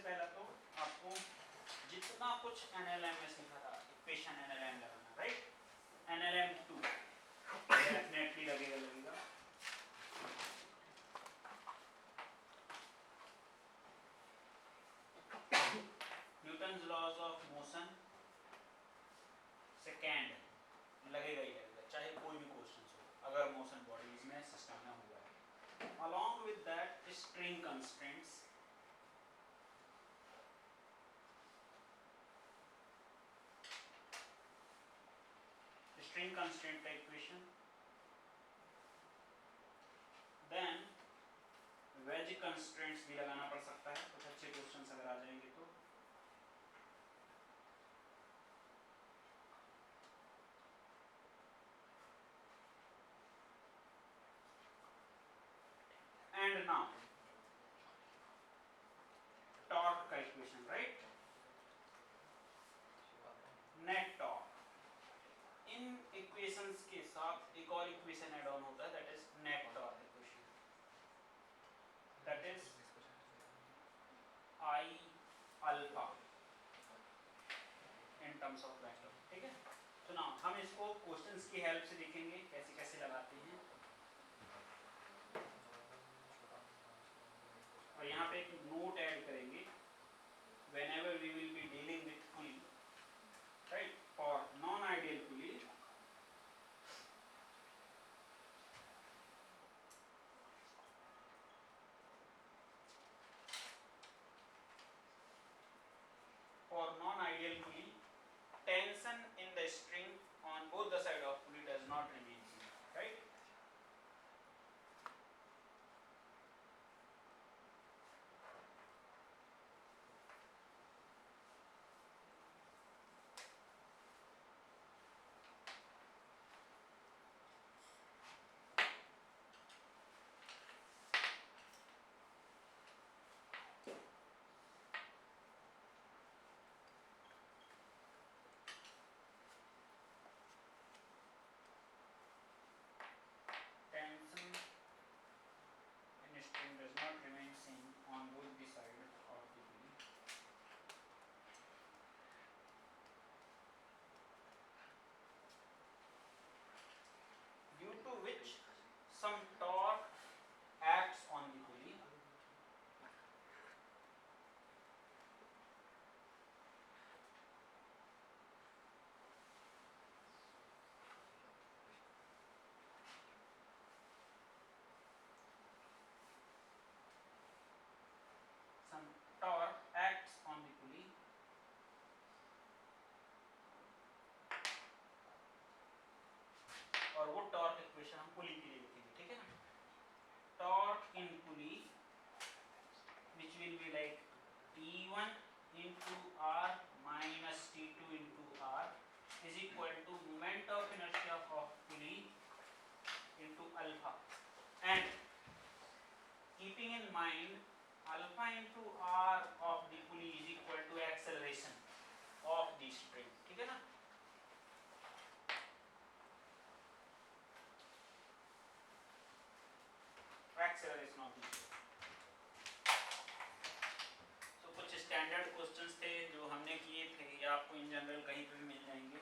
पहले तो आपको जितना कुछ NLM में सीखा था इक्वेशन NLM लगाना, राइट? NLM 2 डेफिनेटली लगेगा। Newton's laws of motion second लगेगा ही लगेगा, चाहे कोई भी क्वेश्चन हो, अगर मोशन बॉडीज में सिस्टम में हुआ है। Along with that string constraints, string constraint का इक्वेशन, देन वेज कंस्ट्रेंट्स भी लगाना पड़ सकता है, कुछ अच्छे क्वेश्चंस अगर आ जाएंगे तो। एंड नाउ टॉर्क का इक्वेशन, राइट? Net torque. इन इक्वेशंस के साथ एक और इक्वेशन ऐड ऑन होता है, that is net torque equation, that is I alpha in terms of vector, ठीक है? तो ना हम इसको क्वेश्चंस की हेल्प से देखेंगे कैसे कैसे लगाते हैं। और यहाँ पे एक नोट ऐड करेंगे, whenever we will be dealing with pulley, right, for non-ideal pulley, for non-ideal pulley, tension in the string on both the side of pulley does not remain zero, right? Tension in string does not remain same on both the sides of the pulley. Due to which some torque acts on the pulley, some torque acts on the pulley और वो torque equation हम पुली के लिए लिखेंगे, ठीक है ना? Torque in pulley which will be like T1 into R minus T2 into R is equal to moment of inertia of pulley into alpha, and keeping in mind alpha into R of the pulley is equal to acceleration of the spring, ठीक है ना? Acceleration of the spring. तो कुछ standard questions थे जो हमने किए थे, ये आपको इन जनरल कहीं पर भी मिल जाएंगे।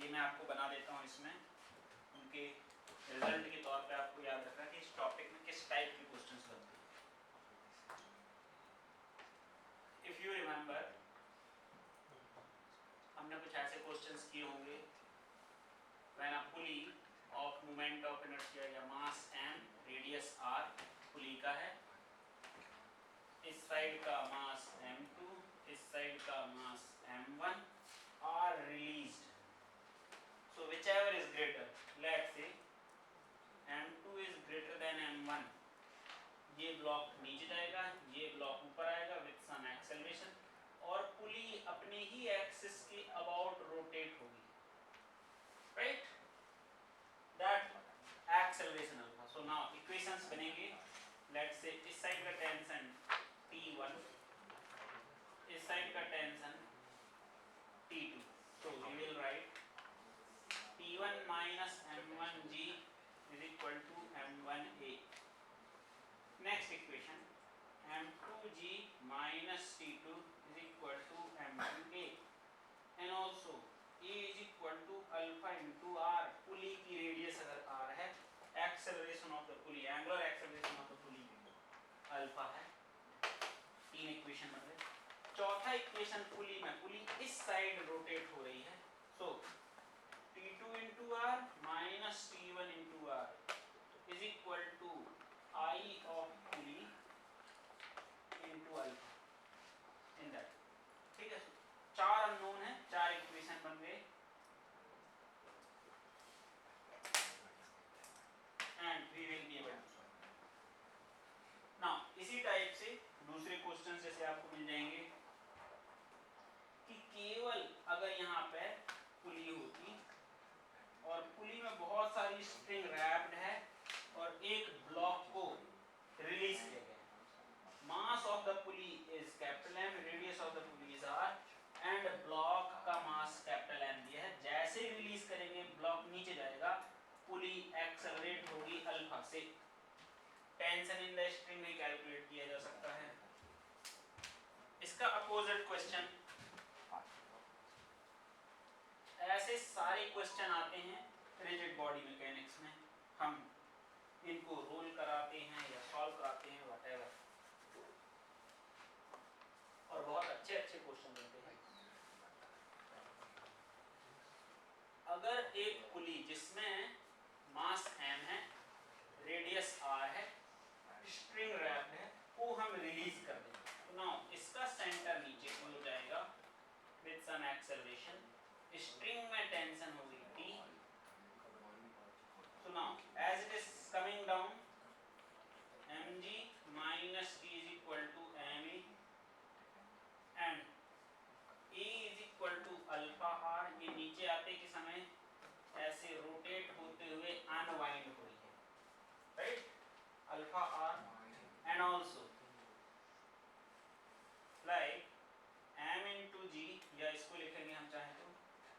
ये मैं आपको बना देता हूँ, इसमें उनके रिजल्ट के तौर पे आपको याद रखना कि इस टॉपिक में किस टाइप के क्वेश्चंस बनते हैं। इफ यू रिमेंबर, हमने कुछ ऐसे क्वेश्चंस किए होंगे, when a pulley of moment of inertia या मास m, रेडियस r पुली का है, इस साइड का मास m2, इस साइड का मास m1 are released. So whichever is greater, let's say m2 is greater than m1, ये ब्लॉक नीचे जाएगा, ये ब्लॉक ऊपर आएगा with some acceleration, और पुली अपने ही एक्सिस के अबाउट रोटेट होगी, right? That acceleration alpha. So now equations बनेंगे, let's say इस साइड का टेंशन T1, इस साइड का tension T2. So we will write T1 minus M1G is equal to M1A. Next equation, M2 mg minus t2 is equal to m2a and also a is equal to alpha into r, पुली की radius अगर r है, acceleration of the pulley, angular acceleration of the pulley alpha है। तीन equation बन गए। चौथा equation पुली में, पुली इस साइड रोटेट हो रही है, सो t2 into r minus t1 into r is equal to I of pulley into alpha in that, ठीक है। चार अननोन है, चार इक्वेशन बन गए and we will be able to now इसी टाइप से दूसरे क्वेश्चन जैसे आपको मिल जाएंगे कि केवल अगर यहाँ पे पुली होती और पुली में बहुत सारी स्ट्रिंग रैप्ड है और एक ब्लॉक को रिलीज किया गया, mass of the pulley is capital M, radius of the pulley is R and block का मास कैपिटल M दिया है। जैसे रिलीज करेंगे ब्लॉक नीचे जाएगा, पुली एक्सेलरेट होगी अल्फा से। टेंशन इन द स्ट्रिंग में कैलकुलेट किया जा सकता है। इसका अपोजिट क्वेश्चन, ऐसे सारे क्वेश्चन आते हैं रिजिड बॉडी मैकेनिक्स में, हम इनको रोल कराते हैं या सॉल्व कराते हैं व्हाटएवर, और बहुत अच्छे अच्छे क्वेश्चन बनते हैं। अगर एक पुली जिसमें मास m है, रेडियस r है, स्ट्रिंग रैप्ड है, को हम रिलीज कर दें, तो नाउ इसका सेंटर नीचे को हो जाएगा विद सम एक्सेलरेशन, स्ट्रिंग में टेंशन होगी T, so now as it is coming down mg minus T is equal to ma and a is equal to alpha r, ये नीचे आते के समय ऐसे रोटेट होते हुए अनवाइंड हो रही है, right, alpha r and also like m into g, या इसको लिखेंगे हम चाहें तो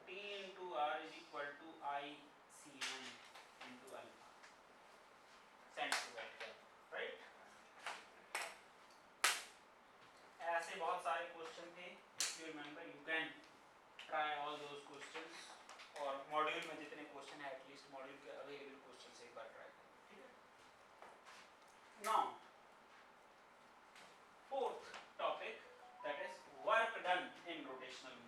t into r is equal to I c1 into alpha, right. ऐसे बहुत सारे क्वेश्चन थे, if you remember you can try all those questions, और मॉड्यूल में जितने क्वेश्चन है एटलीस्ट मॉड्यूल के अवेलेबल क्वेश्चन से एक बार ट्राई करें, ठीक है। Now fourth topic, that is work done in rotational motion.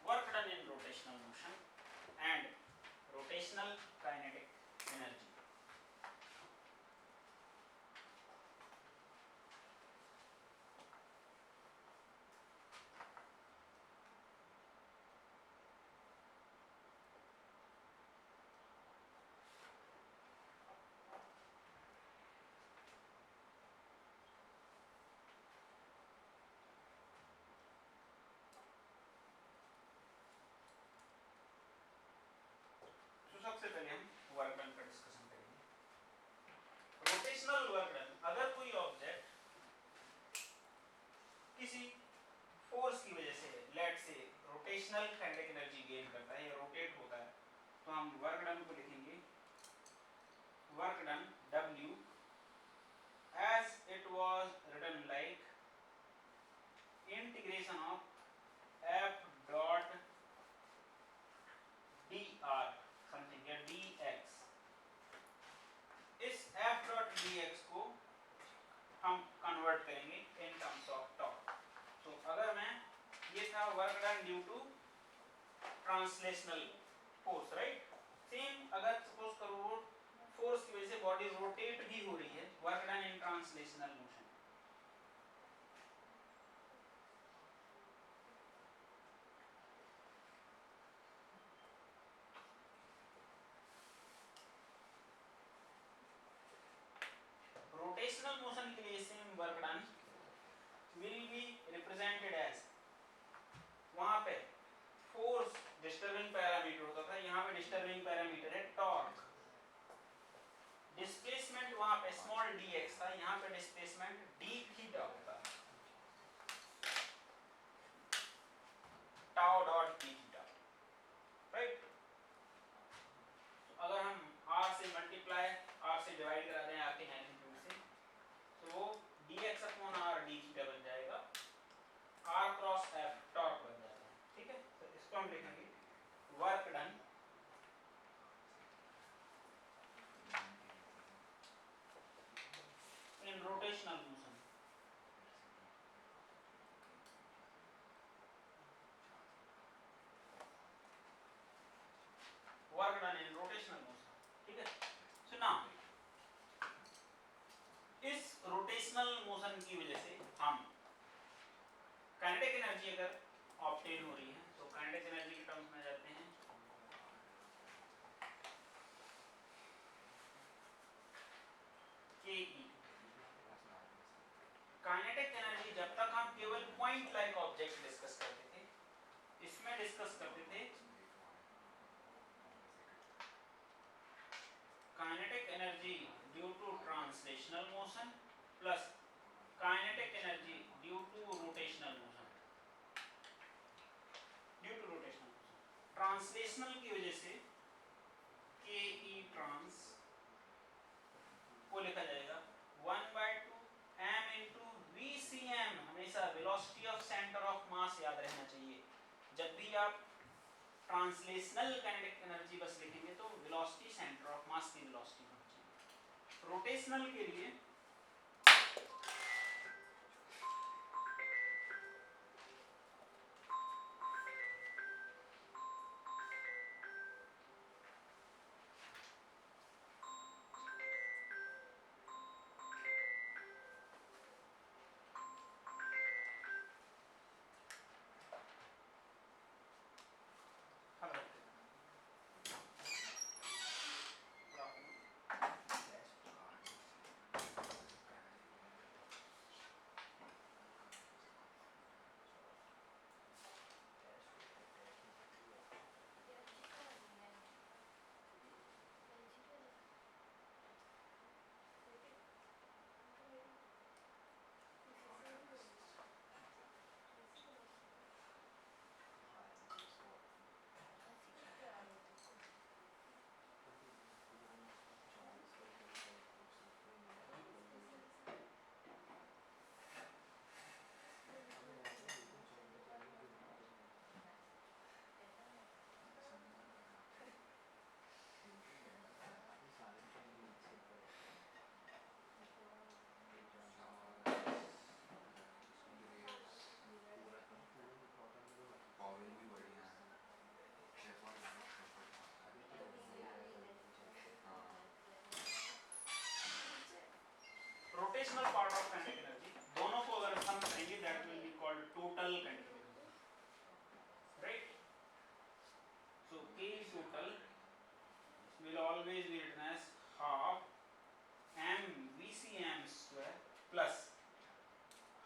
Work done in rotational motion and rotational kinetic energy. सबसे पहले हम वर्क डन का डिस्कशन करेंगे। रोटेशनल वर्क डन, अगर कोई ऑब्जेक्ट किसी फोर्स की वजह से, लेट से रोटेशनल काइनेटिक एनर्जी गेन करता है या रोटेट होता है, तो हम वर्क डन को लिखेंगे work done W as it was written like integration of F dot dr something या dx। इस F dot dx को हम कन्वर्ट करेंगे इन टर्म्स ऑफ टॉर्क। तो अगर मैं, ये था work done due to translational force, right. Same अगर सपोज करो वो फोर्स की वजह से बॉडी रोटेट भी हो रही है, work done in translational motion. Rotational motion के लिए same work done will be represented as, वहां पे फोर्स डिस्टर्बिंग पैरामीटर होता था, यहाँ पे डिस्टर्बिंग पैरामीटर है टॉर्क, डिस्प्लेसमेंट एनर्जी अगर ऑब्टेन हो रही है तो काइनेटिक एनर्जी के टर्म्स में जाते हैं के ई। काइनेटिक एनर्जी जब तक हम केवल पॉइंट लाइक ऑब्जेक्ट डिस्कस करते थे, इसमें डिस्कस करते थे kinetic energy due to translational motion plus kinetic energy due to rotational motion. Due to rotational motion translational की वजह से के ई ट्रांस को लिखा जाएगा 1/2 m into VCM। हमेशा velocity of centre of mass याद रहना चाहिए। जब भी आप ट्रांसलेशनल काइनेटिक एनर्जी बस लिखेंगे तो वेलोसिटी सेंटर ऑफ मास की वेलोसिटी होनी चाहिए। रोटेशनल के लिए rotational part of kinetic energy दोनों को अगर सम करेंगे that will be called total kinetic energy, right. So K total will always be written as half mVCM square plus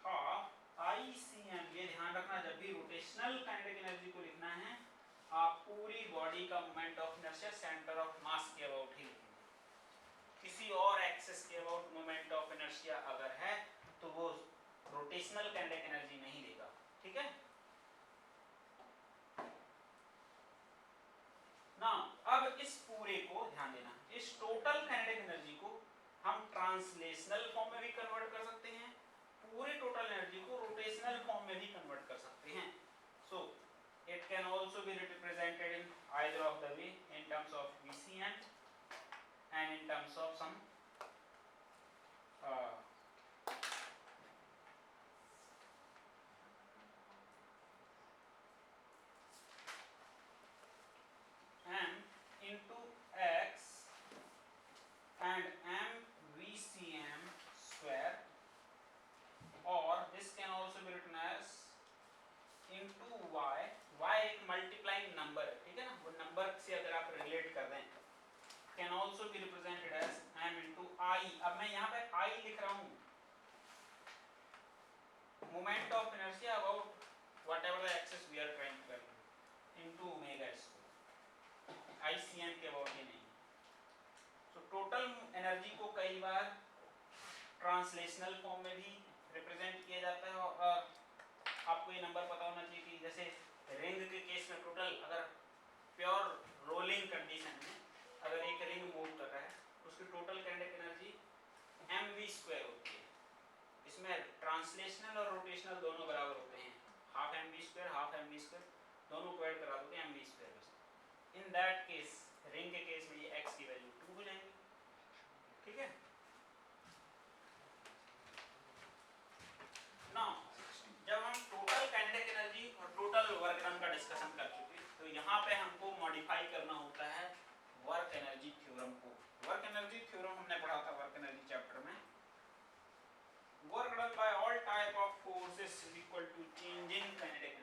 half ICM। ये ध्यान रखना जब भी रोटेशनल काइनेटिक एनर्जी को लिखना है आप पूरी बॉडी का moment of inertia centre of mass के अबाउट ही लिखेंगे। किसी और एक्सिस के अबाउट मोमेंट ऑफ इनर्शिया अगर है तो वो रोटेशनल काइनेटिक एनर्जी नहीं देगा, ठीक है ना। अब इस पूरे को ध्यान देना, इस टोटल काइनेटिक एनर्जी को हम ट्रांसलेशनल फॉर्म में भी कन्वर्ट कर सकते हैं, पूरे टोटल एनर्जी को रोटेशनल फॉर्म में भी कन्वर्ट कर सकते हैं। So it can also be represented in either of the way in terms of VCM and in terms of some m into x and mVCM square, or this can also be written as into y। y एक multiplying number है, ठीक है ना, वो number से अगर आप relate कर दें can also be represented as m into I। अब मैं यहाँ पे I लिख रहा हूँ, moment of inertia about whatever the axis we are trying to calculate into omega square, ICM के about ही नहीं। so total एनर्जी को कई बार ट्रांसलेशनल फॉर्म में भी रिप्रेजेंट किया जाता है, और आपको ये नंबर पता होना चाहिए कि जैसे रिंग के केस में टोटल अगर प्योर रोलिंग कंडीशन में अगर एक रिंग मूव कर रहा है उसकी टोटल काइनेटिक एनर्जी mv² होती है। इसमें ट्रांसलेशनल और रोटेशनल दोनों बराबर होते हैं, हाफ mv² दोनों को ऐड करा दोगे mv²। In that case ring के केस में ये x की वैल्यू 2 हो जाएगी, ठीक है ना। जब हम टोटल काइनेटिक एनर्जी और टोटल वर्क डन का डिस्कशन कर चुके तो यहाँ पे हमको मॉडिफाई करना होता है वर्क एनर्जी थ्योरम को। वर्क एनर्जी थ्योरम हमने पढ़ा था वर्क एनर्जी चैप्टर में। Work done by all type of forces is equal to change in kinetic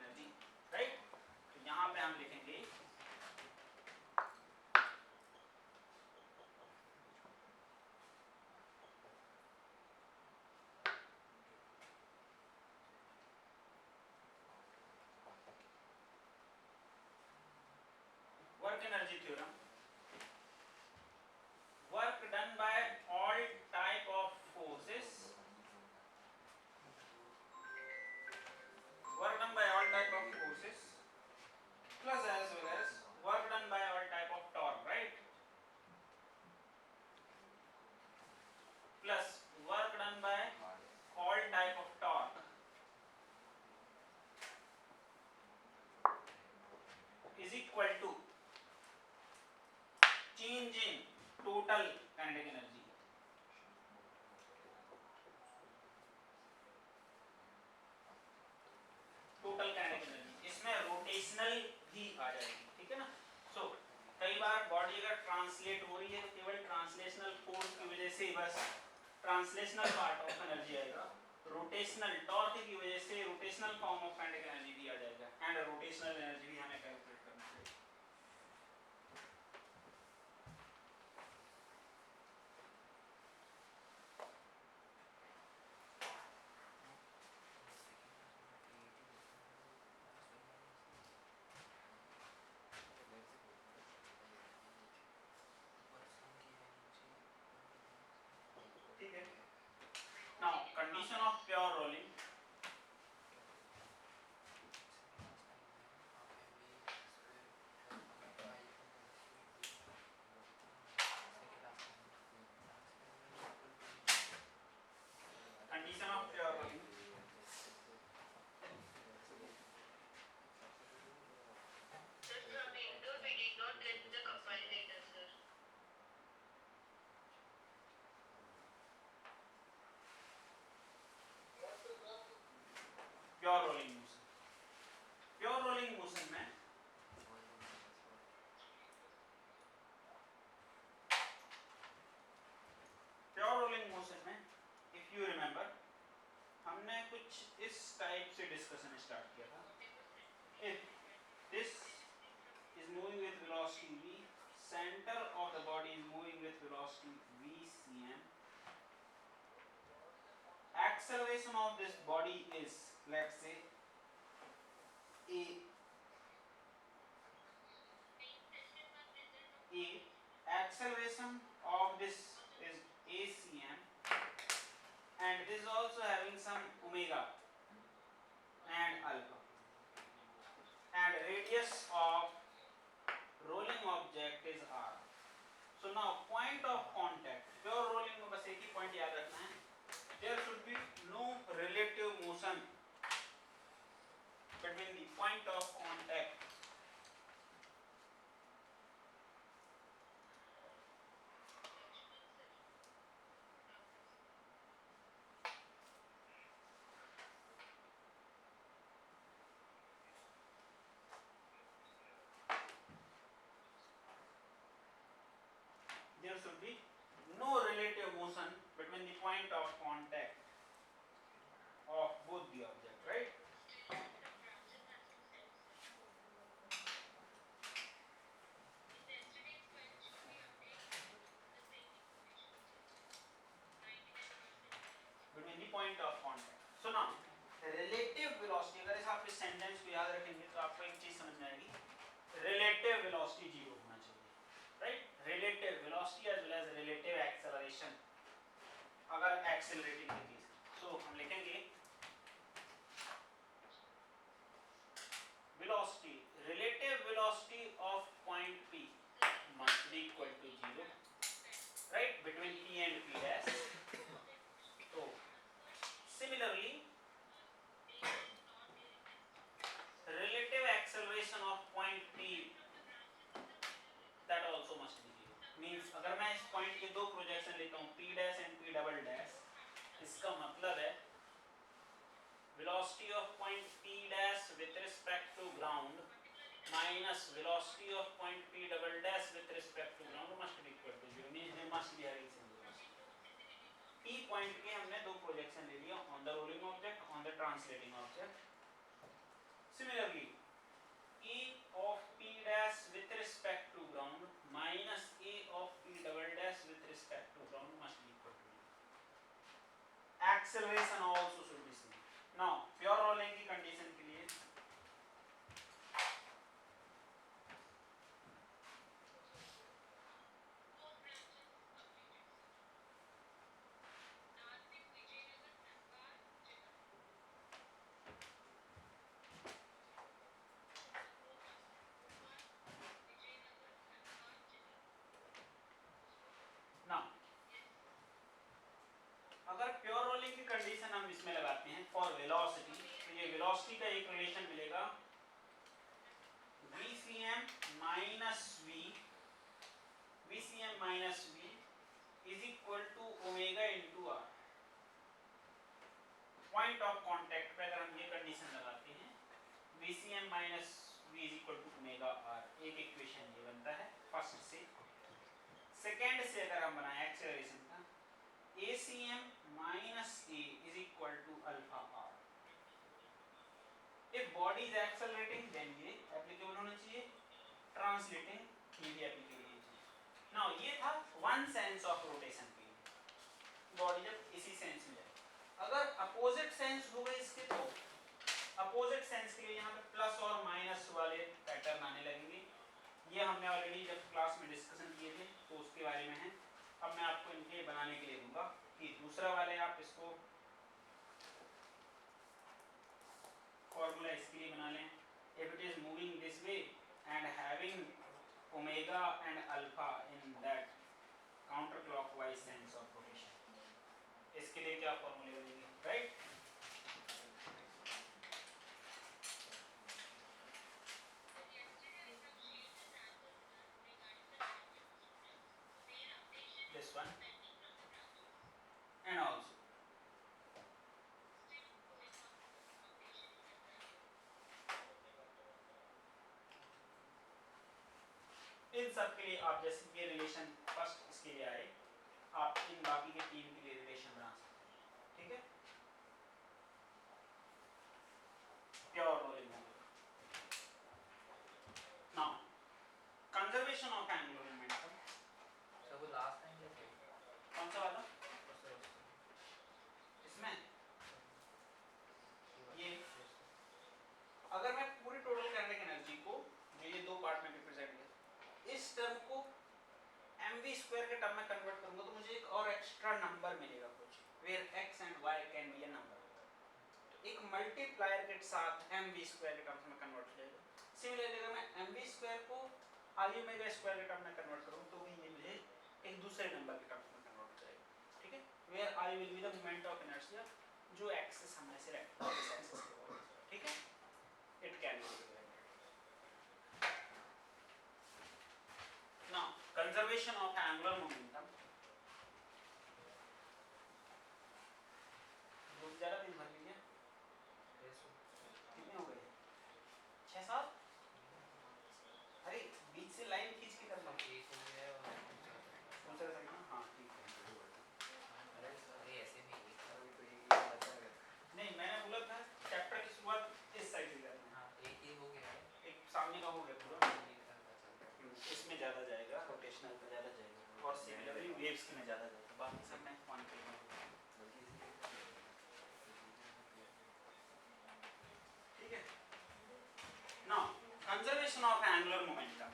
change in total kinetic energy, total kinetic energy, इसमें rotational भी आ जाएगी, ठीक है ना। सो कई बार बॉडी अगर ट्रांसलेट हो रही है तो केवल ट्रांसलेशनल फोर्स की वजह से बस ट्रांसलेशनल पार्ट ऑफ एनर्जी आएगा, रोटेशनल टॉर्क की वजह से rotational form of kinetic energy भी आ जाएगा, एंड रोटेशनल एनर्जी भी हमें कैलकुलेट करना चाहिए। ठीक है, now condition of pure rolling, condition of pure rolling, pure rolling motion, pure rolling motion में प्योर रोलिंग मोशन में इफ यू रिमेंबर हमने कुछ इस टाइप से डिस्कशन स्टार्ट किया था, if this is moving with velocity v, center of the body is moving with velocity v cm, acceleration of this body is, let's say, a acceleration of this is acm, and this is also having some omega and alpha, and radius of rolling object is r. So now point of contact, pure rolling में बस एक ही point याद रखना है, there should be no relative motion between the point of contact there should be no relative motion between the point of contact of both the object, right? Between the point of contact. So now relative velocity, अगर इस आप इस sentence को याद रखेंगे तो आपको एक चीज समझ में आएगी, relative velocity जीरो होना चाहिए, right? Relative velocity as well as relative acceleration अगर accelerating की चीज, so हम लिखेंगे velocity, relative velocity of point P must be equal to 0, right, between P and P dash. So similarly relative acceleration of point P, that also must be 0, means अगर मैं इस point के दो projection लेता हूँ P dash and P double dash, इसका मतलब है velocity of point P dash with respect to ground minus velocity of point P double dash with respect to ground must be equal to 0, means they must be having same velocity. P point के हमने दो projection ले लिया, on the rolling object, on the translating object. Similarly A of P dash with respect to ground minus A of P double dash with respect to ground must be equal to 0. Acceleration also should be same. Now pure rolling की condition के लिए अगर pure rolling की condition हम इसमें लगाते हैं for velocity, तो ये वेलोसिटी का एक रिलेशन मिलेगा vcm minus v minus v is equal to omega into r. Point of contact पे अगर हम ये कंडीशन लगाते हैं VCM minus V is equal to omega r, एक इक्वेशन ये बनता है फर्स्ट से। सेकेंड से अगर हम बनाए एक्सेलरेशन का ACM minus A is equal to alpha r. If body is accelerating then ये एप्लीकेबल होना चाहिए, ट्रांसलेटिंग ये भी एप्लीकेबल होना चाहिए। नाउ ये था वन सेंस ऑफ रोटेशन के लिए, बॉडी जब इसी सेंस में जाए। अगर अपोजिट सेंस हो गए इसके तो अपोजिट सेंस के लिए यहाँ पे प्लस और माइनस वाले पैटर्न आने लगेंगे। ये हमने ऑलरेडी जब क्लास में डिस्कशन किए थे तो उसके बारे में है। अब मैं आपको इनके बनाने के लिए दूंगा कि दूसरा वाले आप इसको फॉर्मूला इसके लिए बना लें। If it is moving this way and having omega and alpha in that counter clockwise sense of rotation, इसके लिए क्या फॉर्मूले बनेंगे, right? This one and also इन सब के लिए आप जैसे ये रिलेशन फर्स्ट इसके लिए आए, आप इन बाकी के तीन के लिए रिलेशन बना सकते हैं, ठीक है? Pure rolling now conservation of angular momentum. सब लास्ट टाइम जैसे कौन सा वाला इसमें ये, अगर मैं पूरी टोटल काइनेटिक एनर्जी को जो ये दो पार्ट में रिप्रेजेंट किया, इस टर्म को mv स्क्वायर के टर्म में कन्वर्ट करूंगा तो मुझे एक और एक्स्ट्रा नंबर मिलेगा कुछ, where x and y can be a number. एक मल्टीप्लायर के साथ mv स्क्वायर के टर्म्स में कन्वर्ट हो जाएगा। सिमिलरली अगर मैं mv स्क्वायर को i ओमेगा स्क्वायर के टर्म में कन्वर्ट करूं तो भी ये मुझे एक दूसरे नंबर के टर्म्स में कन्वर्ट हो जाएगा, ठीक है? Where i will be the moment of inertia जो एक्सिस हमने सिलेक्ट किया इस एक्सिस के ऊपर, ठीक है? It can be now conservation of angular momentum. बहुत ज़्यादा दिन भर लिया, कितने हो गए? 6-7? अरे बीच से लाइन खींच के करना, एक हो गया और दूसरा साइड में, हाँ ठीक है। अरे ऐसे भी नहीं मैंने बोला था चैप्टर की शुरुआत इस साइड से करना है। हाँ एक ही हो गया है, एक सामने का हो गया पूरा, इसमें ज़्यादा जाएगा, रोटेशनल पे ज़्यादा जाएगा और सिमिलरली वेव्स में ज़्यादा जाएगा, बाकी सब में वन पे ठीक है? Now conservation of angular momentum.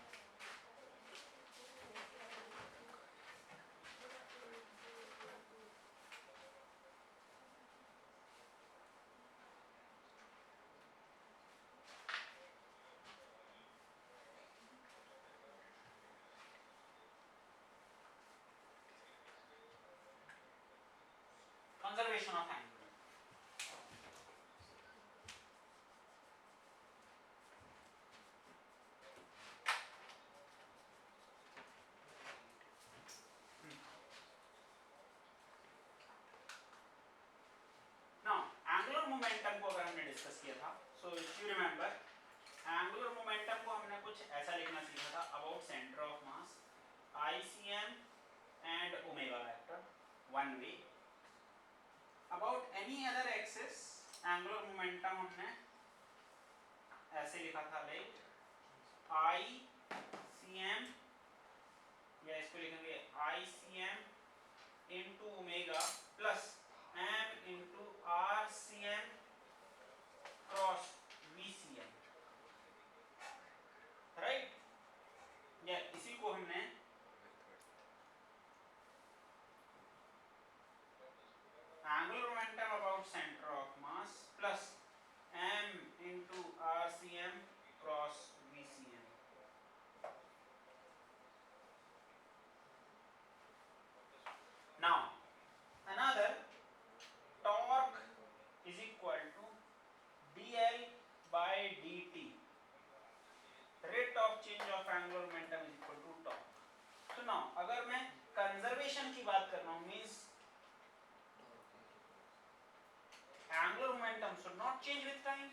Conservation of angle. Now, angular momentum को अगर हमने डिस्कस किया था, so if you remember, angular momentum को हमने कुछ ऐसा लिखना सीखा था about center of mass, ICM and omega vector, one way. About any other axis, angular momentum हमने ऐसे लिखा था like ICM, या इसको लिखेंगे ICM into omega plus m into RCM cross VCM, right? या इसी को हमने angular momentum about center of mass plus m into RCM cross VCM. Now another conservation की बात कर रहा हूं, means angular momentum should not change with time.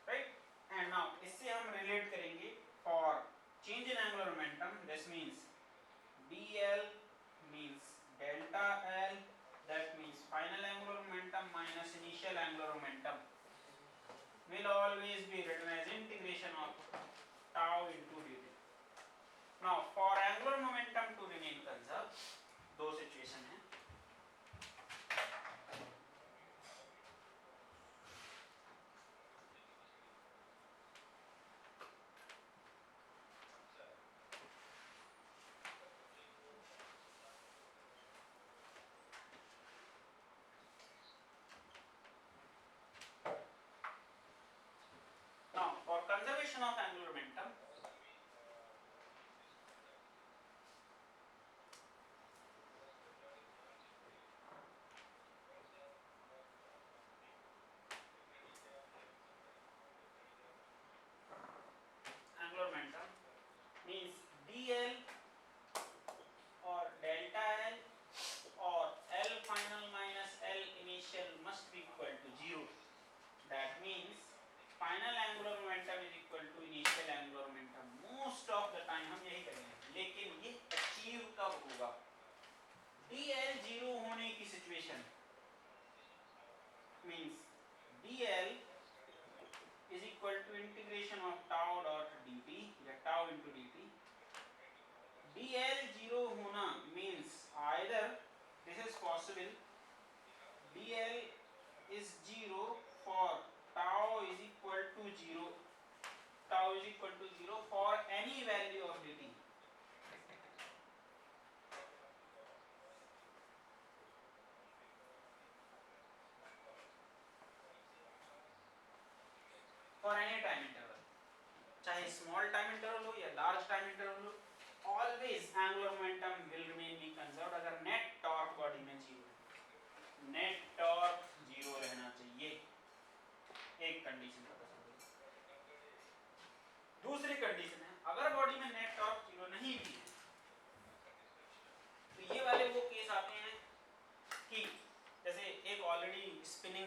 Right. And now इससे हम रिलेट करेंगे for change in angular momentum. This means dl means delta l, that means final angular momentum minus initial angular momentum will always be written as integration of tau into dt. Now for angular momentum to remain conserved, दो situation है. Now for conservation of angular momentum, angular momentum means dl or delta l or l final minus l initial must be equal to 0. That means final angular momentum is equal to initial angular momentum. Most of the time हम यही करेंगे, लेकिन ये achieve कब होगा? dl 0 होने की situation means dl is equal to integration of tau dot dt या tau into dt. dl 0 होना means either this is possible, dl is 0 for tau is equal to 0, tau is equal to 0 for any value of dt. For any time interval, चाहे small time interval हो या large time interval हो, always angular momentum will remain be conserved अगर net torque body में 0 है. net torque